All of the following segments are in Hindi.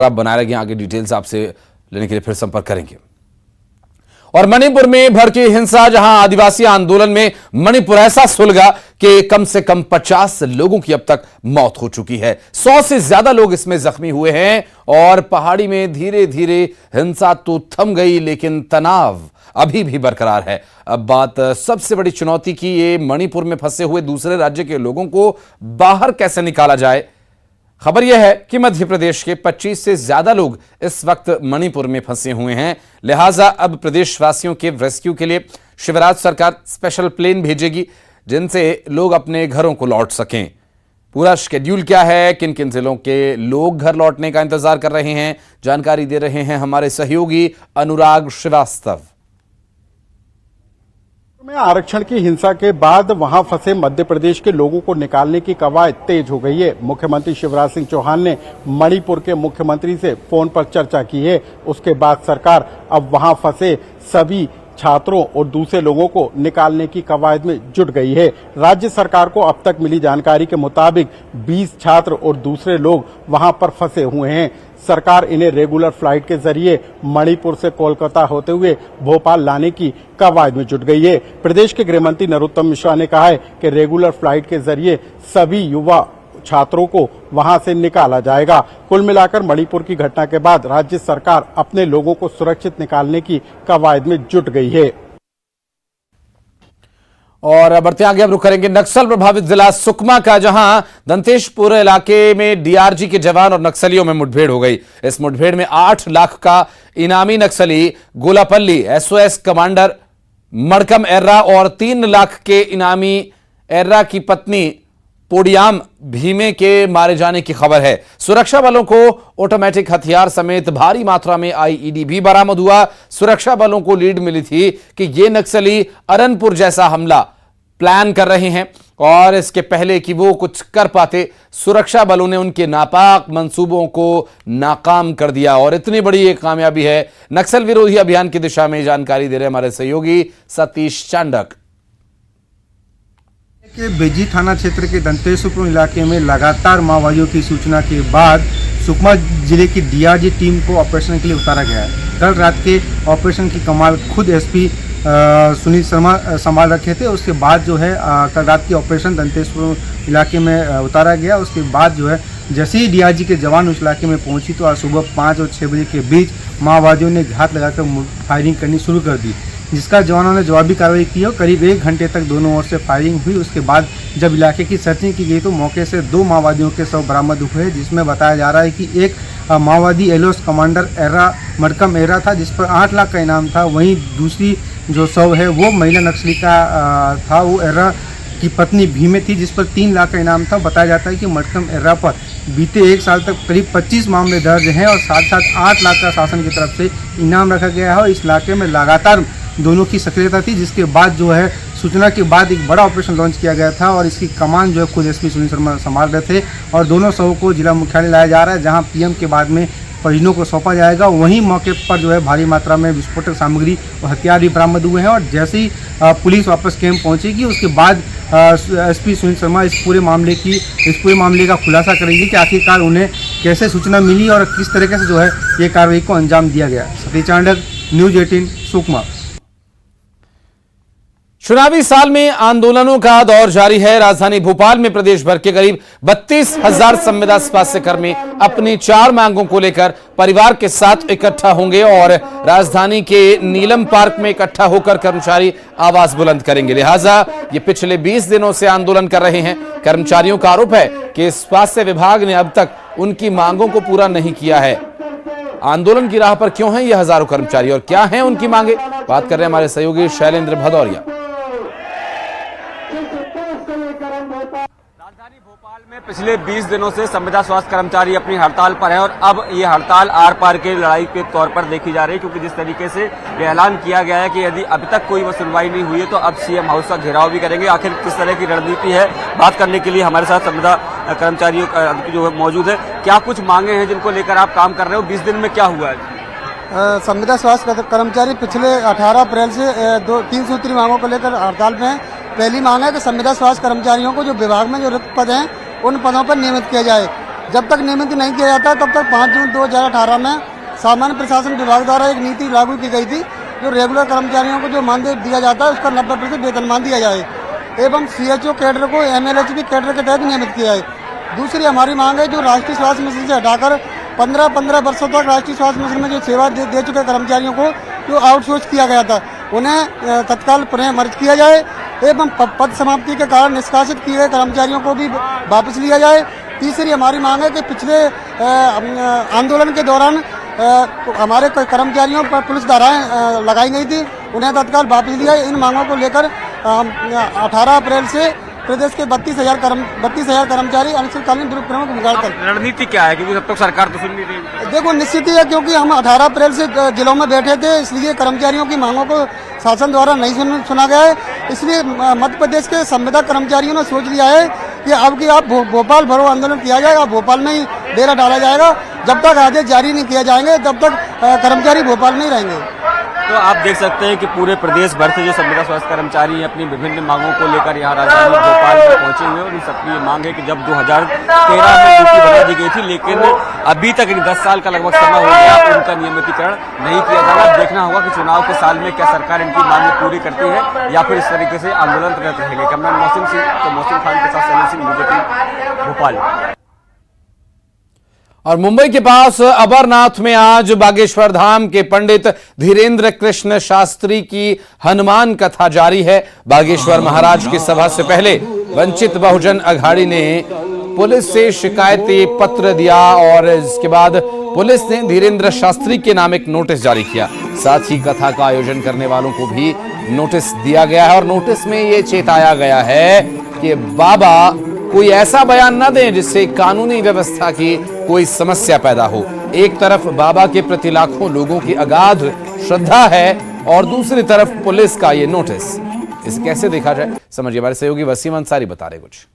आप बनाए रखें, आगे डिटेल्स आपसे लेने के लिए फिर संपर्क करेंगे। और मणिपुर में भड़की हिंसा, जहां आदिवासी आंदोलन में मणिपुर ऐसा सुलगा कि कम से कम 50 लोगों की अब तक मौत हो चुकी है। 100 से ज्यादा लोग इसमें जख्मी हुए हैं। और पहाड़ी में धीरे धीरे हिंसा तो थम गई, लेकिन तनाव अभी भी बरकरार है। अब बात सबसे बड़ी चुनौती की, ये मणिपुर में फंसे हुए दूसरे राज्य के लोगों को बाहर कैसे निकाला जाए। खबर यह है कि मध्य प्रदेश के 25 से ज्यादा लोग इस वक्त मणिपुर में फंसे हुए हैं। लिहाजा अब प्रदेशवासियों के रेस्क्यू के लिए शिवराज सरकार स्पेशल प्लेन भेजेगी, जिनसे लोग अपने घरों को लौट सकें। पूरा शेड्यूल क्या है, किन किन जिलों के लोग घर लौटने का इंतजार कर रहे हैं, जानकारी दे रहे हैं हमारे सहयोगी अनुराग श्रीवास्तव। में आरक्षण की हिंसा के बाद वहां फंसे मध्य प्रदेश के लोगों को निकालने की कवायद तेज हो गई है। मुख्यमंत्री शिवराज सिंह चौहान ने मणिपुर के मुख्यमंत्री से फोन पर चर्चा की है। उसके बाद सरकार अब वहां फंसे सभी छात्रों और दूसरे लोगों को निकालने की कवायद में जुट गई है। राज्य सरकार को अब तक मिली जानकारी के मुताबिक 20 छात्र और दूसरे लोग वहां पर फंसे हुए हैं। सरकार इन्हें रेगुलर फ्लाइट के जरिए मणिपुर से कोलकाता होते हुए भोपाल लाने की कवायद में जुट गई है। प्रदेश के गृह मंत्री नरोत्तम मिश्रा ने कहा है कि रेगुलर फ्लाइट के जरिए सभी युवा छात्रों को वहां से निकाला जाएगा। कुल मिलाकर मणिपुर की घटना के बाद राज्य सरकार अपने लोगों को सुरक्षित निकालने की कवायद में जुट गई है। और बढ़ते आगे अब रुक करेंगे नक्सल प्रभावित जिला सुकमा का, जहां दंतेशपुर इलाके में डीआरजी के जवान और नक्सलियों में मुठभेड़ हो गई। इस मुठभेड़ में 8 लाख का इनामी नक्सली गोलापल्ली एसओएस कमांडर मड़कम एर्रा और 3 लाख के इनामी एर्रा की पत्नी पोडियाम भीमे के मारे जाने की खबर है। सुरक्षा बलों को ऑटोमेटिक हथियार समेत भारी मात्रा में आईईडी भी बरामद हुआ। सुरक्षा बलों को लीड मिली थी कि ये नक्सली अरनपुर जैसा हमला प्लान कर रहे हैं, और इसके पहले कि वो कुछ कर पाते, सुरक्षा बलों ने उनके नापाक मंसूबों को नाकाम कर दिया। और इतनी बड़ी एक कामयाबी है नक्सल विरोधी अभियान की दिशा में। जानकारी दे रहे हमारे सहयोगी सतीश चांडक। के बेजी थाना क्षेत्र के दंतेशपुर इलाके में लगातार माओवादियों की सूचना के बाद सुकमा जिले की डीआरजी टीम को ऑपरेशन के लिए उतारा गया है। कल रात के ऑपरेशन की कमाल खुद एसपी सुनील शर्मा संभाल रखे थे। उसके बाद जो है कल रात की ऑपरेशन दंतेशपुर इलाके में उतारा गया। उसके बाद जो है जैसे ही डीआरजी के जवान उस इलाके में पहुंची तो आज सुबह 5 और 6 बजे के बीच माओवादियों ने घात लगाकर फायरिंग करनी शुरू कर दी, जिसका जवानों ने जवाबी कार्रवाई की और करीब 1 घंटे तक दोनों ओर से फायरिंग हुई। उसके बाद जब इलाके की सर्चिंग की गई तो मौके से 2 माओवादियों के शव बरामद हुए, जिसमें बताया जा रहा है कि एक माओवादी एलोस कमांडर एर्रा मड़कम एर्रा था, जिस पर 8 लाख का इनाम था। वहीं दूसरी जो शव है वो महिला नक्सली का था, वो एर्रा की पत्नी भीमे थी, जिस पर 3 लाख का इनाम था। बताया जाता है कि मड़कम एर्रा पर बीते 1 साल तक करीब 25 मामले दर्ज हैं और साथ साथ 8 लाख का शासन की तरफ से इनाम रखा गया है। और इस इलाके में लगातार दोनों की सक्रियता थी, जिसके बाद जो है सूचना के बाद एक बड़ा ऑपरेशन लॉन्च किया गया था और इसकी कमान जो है खुद एसपी सुनील शर्मा संभाल रहे थे। और दोनों शवों को जिला मुख्यालय लाया जा रहा है, जहां पीएम के बाद में परिजनों को सौंपा जाएगा। वहीं मौके पर जो है भारी मात्रा में विस्फोटक सामग्री और हथियार भी बरामद हुए हैं। और जैसे ही पुलिस वापस कैंप पहुंचेगी उसके बाद एसपी सुनील शर्मा इस पूरे मामले का खुलासा करेंगे कि आखिरकार उन्हें कैसे सूचना मिली और किस तरीके से जो है ये कार्रवाई को अंजाम दिया गया। सतीश चांडक, न्यूज 18 सुकमा। चुनावी साल में आंदोलनों का दौर जारी है। राजधानी भोपाल में प्रदेश भर के करीब 32,000 संविदा स्वास्थ्य कर्मी अपनी 4 मांगों को लेकर परिवार के साथ इकट्ठा होंगे और राजधानी के नीलम पार्क में इकट्ठा होकर कर्मचारी आवाज बुलंद करेंगे। लिहाजा ये पिछले 20 दिनों से आंदोलन कर रहे हैं। कर्मचारियों का आरोप है कि स्वास्थ्य विभाग ने अब तक उनकी मांगों को पूरा नहीं किया है। आंदोलन की राह पर क्यों हैं ये हजारों कर्मचारी और क्या हैं उनकी मांगे, बात कर रहे हैं हमारे सहयोगी शैलेंद्र भदौरिया। राजधानी भोपाल में पिछले 20 दिनों से संविदा स्वास्थ्य कर्मचारी अपनी हड़ताल पर है और अब ये हड़ताल आर पार के लड़ाई के तौर पर देखी जा रही है, क्योंकि जिस तरीके से ये ऐलान किया गया है कि यदि अभी तक कोई वो सुनवाई नहीं हुई है तो अब सीएम हाउस का घेराव भी करेंगे। आखिर किस तरह की रणनीति है, बात करने के लिए हमारे साथ संविदा कर्मचारियों जो है मौजूद है। क्या कुछ मांगे हैं जिनको लेकर आप काम कर रहे हो, 20 दिन में क्या हुआ है? संविदा स्वास्थ्य कर्मचारी पिछले 18 अप्रैल से 3 सूत्री मांगों को लेकर हड़ताल पे हैं। पहली मांग है कि संविदा स्वास्थ्य कर्मचारियों को जो विभाग में जो रिक्त पद हैं उन पदों पर नियमित किया जाए। जब तक नियमित नहीं किया जाता तब तक 5 जून 2018 में सामान्य प्रशासन विभाग द्वारा एक नीति लागू की गई थी, जो रेगुलर कर्मचारियों को जो मानदेय दिया जाता है उसका 90% वेतनमान दिया जाए एवं CHO कैडर को MLHB कैडर के तहत नियमित किया है। दूसरी हमारी मांग है, जो राष्ट्रीय स्वास्थ्य मिशन से हटाकर 15 वर्षों तक राष्ट्रीय स्वास्थ्य मिशन में जो सेवा दे चुके कर्मचारियों को जो आउटसोर्स किया गया था, उन्हें तत्काल पुनः मर्ज किया जाए एवं पद समाप्ति के कारण निष्कासित किए गए कर्मचारियों को भी वापस लिया जाए। तीसरी हमारी मांग है कि पिछले आंदोलन के दौरान हमारे कर्मचारियों पर पुलिस धाराएं लगाई गई थी, उन्हें तत्काल वापस लिया। इन मांगों को लेकर 18 अप्रैल से प्रदेश के 32,000 कर्मचारी अनिश्चितकालीन दुरुपयोग को मुखार कर। रणनीति क्या है, क्योंकि तब तक सरकार तो सुन नहीं रही। देखो, निश्चित ही है, क्योंकि हम 18 अप्रैल से जिलों में बैठे थे, इसलिए कर्मचारियों की मांगों को शासन द्वारा नहीं सुना गया है। इसलिए मध्य प्रदेश के संविदा कर्मचारियों ने सोच लिया है कि अब की आप भोपाल भरो आंदोलन किया जाएगा, भोपाल में ही डेरा डाला जाएगा। जब तक आदेश जारी नहीं किया जाएंगे तब तक कर्मचारी भोपाल में ही रहेंगे। तो आप देख सकते हैं कि पूरे प्रदेश भर से जो संविदा स्वास्थ्य कर्मचारी अपनी विभिन्न मांगों को लेकर यहाँ राजधानी भोपाल में पहुंचे हुए हैं। उन सबकी ये मांग है कि जब 2013 में ड्यूटी बढ़ा दी गई थी, लेकिन अभी तक 10 साल का लगभग समय हो गया, उनका नियमितीकरण नहीं किया जा रहा। देखना होगा कि चुनाव के साल में क्या सरकार इनकी मांगें पूरी करती है या फिर इस तरीके से आंदोलन करते रहेंगे। कैमरा मौसम खान के साथ सलीम सिंह, BJP भोपाल। और मुंबई के पास अमरनाथ में आज बागेश्वर धाम के पंडित धीरेन्द्र कृष्ण शास्त्री की हनुमान कथा जारी है। बागेश्वर महाराज की सभा से पहले वंचित बहुजन अघाड़ी ने पुलिस से शिकायती पत्र दिया और इसके बाद पुलिस ने धीरेन्द्र शास्त्री के नाम एक नोटिस जारी किया। साथ ही कथा का आयोजन करने वालों को भी नोटिस दिया गया है और नोटिस में यह चेताया गया है कि बाबा कोई ऐसा बयान न दें जिससे कानूनी व्यवस्था की कोई समस्या पैदा हो। एक तरफ बाबा के प्रति लाखों लोगों की अगाध श्रद्धा है और दूसरी तरफ पुलिस का ये नोटिस। इसे कैसे देखा जाए, समझिए, हमारे सहयोगी वसीम अंसारी बता रहे कुछ।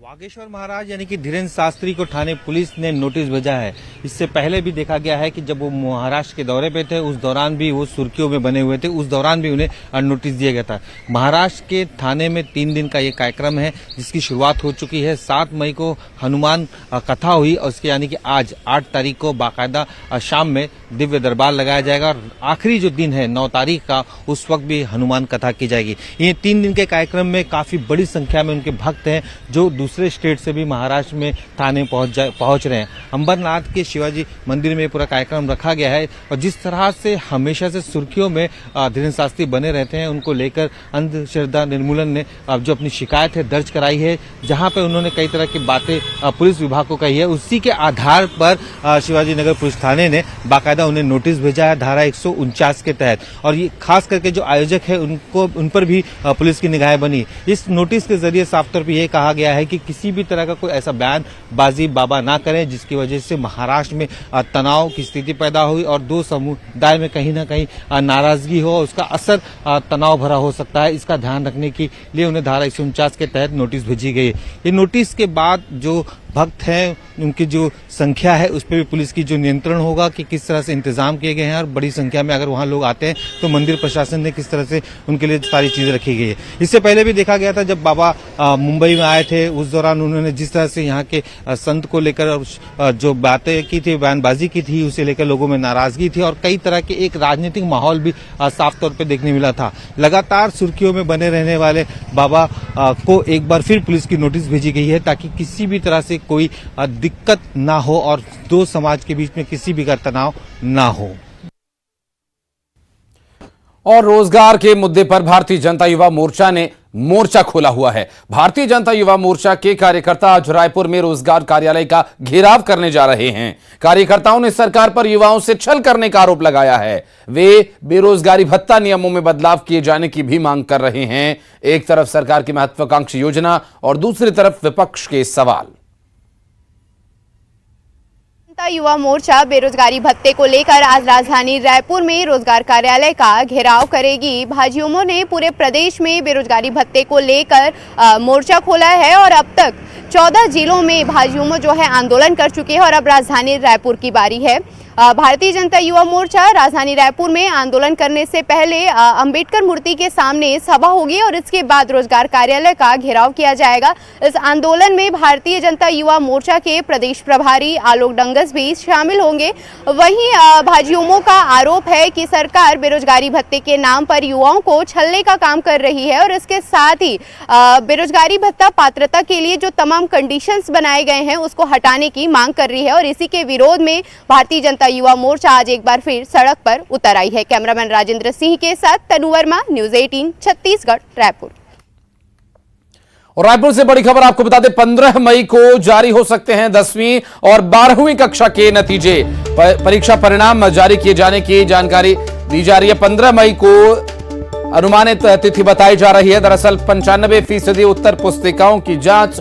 बागेश्वर महाराज यानी कि धीरेन्द्र शास्त्री को थाने पुलिस ने नोटिस भेजा है। इससे पहले भी देखा गया है कि जब वो महाराष्ट्र के दौरे पे थे, उस दौरान भी वो सुर्खियों में बने हुए थे, उस दौरान भी उन्हें नोटिस दिया गया था। महाराष्ट्र के थाने में 3 दिन का ये कार्यक्रम है, जिसकी शुरुआत हो चुकी है। 7 मई को हनुमान कथा हुई और उसके यानी कि आज 8 तारीख को बाकायदा शाम में दिव्य दरबार लगाया जाएगा और आखिरी जो दिन है 9 तारीख का, उस वक्त भी हनुमान कथा की जाएगी। ये 3 दिन के कार्यक्रम में काफी बड़ी संख्या में उनके भक्त हैं, जो दूसरे स्टेट से भी महाराष्ट्र में थाने पहुंच रहे हैं। अंबरनाथ के शिवाजी मंदिर में पूरा कार्यक्रम रखा गया है और जिस तरह से हमेशा से सुर्खियों में धीरेन्द्र शास्त्री बने रहते हैं, उनको लेकर अंधश्रद्धा निर्मूलन ने जो अपनी शिकायत है दर्ज कराई है, जहां पे उन्होंने कई तरह की बातें पुलिस विभाग को कही है। उसी के आधार पर शिवाजी नगर पुलिस थाने ने बाकायदा उन्हें नोटिस भेजा है धारा 149 के तहत। और ये खास करके जो आयोजक है उन पर भी पुलिस की निगाहें बनी। इस नोटिस के जरिए साफ तौर पर यह कहा गया है कि किसी भी तरह का कोई ऐसा बयानबाजी बाबा ना करें जिसकी वजह से महाराष्ट्र में तनाव की स्थिति पैदा हुई और 2 समुदाय में कहीं ना कहीं नाराजगी हो, उसका असर तनाव भरा हो सकता है। इसका ध्यान रखने के लिए उन्हें धारा 149 के तहत नोटिस भेजी गई है। ये नोटिस के बाद जो भक्त हैं, उनकी जो संख्या है उस पर भी पुलिस की जो नियंत्रण होगा कि किस तरह से इंतजाम किए गए हैं और बड़ी संख्या में अगर वहां लोग आते हैं तो मंदिर प्रशासन ने किस तरह से उनके लिए सारी चीजें रखी गई है। इससे पहले भी देखा गया था जब बाबा मुंबई में आए थे, उस दौरान उन्होंने जिस तरह से यहाँ के संत को लेकर जो बातें की थी, बयानबाजी की थी, उसे लेकर लोगों में नाराजगी थी और कई तरह के एक राजनीतिक माहौल भी साफ तौर पर देखने मिला था। लगातार सुर्खियों में बने रहने वाले बाबा को एक बार फिर पुलिस की नोटिस भेजी गई है ताकि किसी भी तरह से कोई दिक्कत ना हो और 2 समाज के बीच में किसी भी का तनाव ना हो। और रोजगार के मुद्दे पर भारतीय जनता युवा मोर्चा ने मोर्चा खोला हुआ है। भारतीय जनता युवा मोर्चा के कार्यकर्ता आज रायपुर में रोजगार कार्यालय का घेराव करने जा रहे हैं। कार्यकर्ताओं ने सरकार पर युवाओं से छल करने का आरोप लगाया है। वे बेरोजगारी भत्ता नियमों में बदलाव किए जाने की भी मांग कर रहे हैं। एक तरफ सरकार की महत्वाकांक्षी योजना और दूसरी तरफ विपक्ष के सवाल। युवा मोर्चा बेरोजगारी भत्ते को लेकर आज राजधानी रायपुर में रोजगार कार्यालय का घेराव करेगी। भाजयुमो ने पूरे प्रदेश में बेरोजगारी भत्ते को लेकर मोर्चा खोला है और अब तक 14 जिलों में भाजयुमो जो है आंदोलन कर चुके हैं और अब राजधानी रायपुर की बारी है। भारतीय जनता युवा मोर्चा राजधानी रायपुर में आंदोलन करने से पहले अंबेडकर मूर्ति के सामने सभा होगी और इसके बाद रोजगार कार्यालय का घेराव किया जाएगा। इस आंदोलन में भारतीय जनता युवा मोर्चा के प्रदेश प्रभारी आलोक डंगस भी शामिल होंगे। वहीं भाजयुमो का आरोप है कि सरकार बेरोजगारी भत्ते के नाम पर युवाओं को छलने का काम कर रही है और इसके साथ ही बेरोजगारी भत्ता पात्रता के लिए जो तमाम कंडीशंस बनाए गए हैं उसको हटाने की मांग कर रही है और इसी के विरोध में भारतीय जनता युवा मोर्चा आज एक बार फिर सड़क पर उतर आई है। कैमरामैन राजेंद्र सिंह के साथ तनु वर्मा, न्यूज़ 18 छत्तीसगढ़ रायपुर। और रायपुर से बड़ी खबर आपको बता दें, 15 मई को जारी हो सकते हैं 10वीं और 12वीं कक्षा के नतीजे। परीक्षा परिणाम जारी किए जाने की जानकारी दी जा रही है। 15 मई को अनुमानित तिथि बताई जा रही है। दरअसल 95% उत्तर पुस्तिकाओं की जांच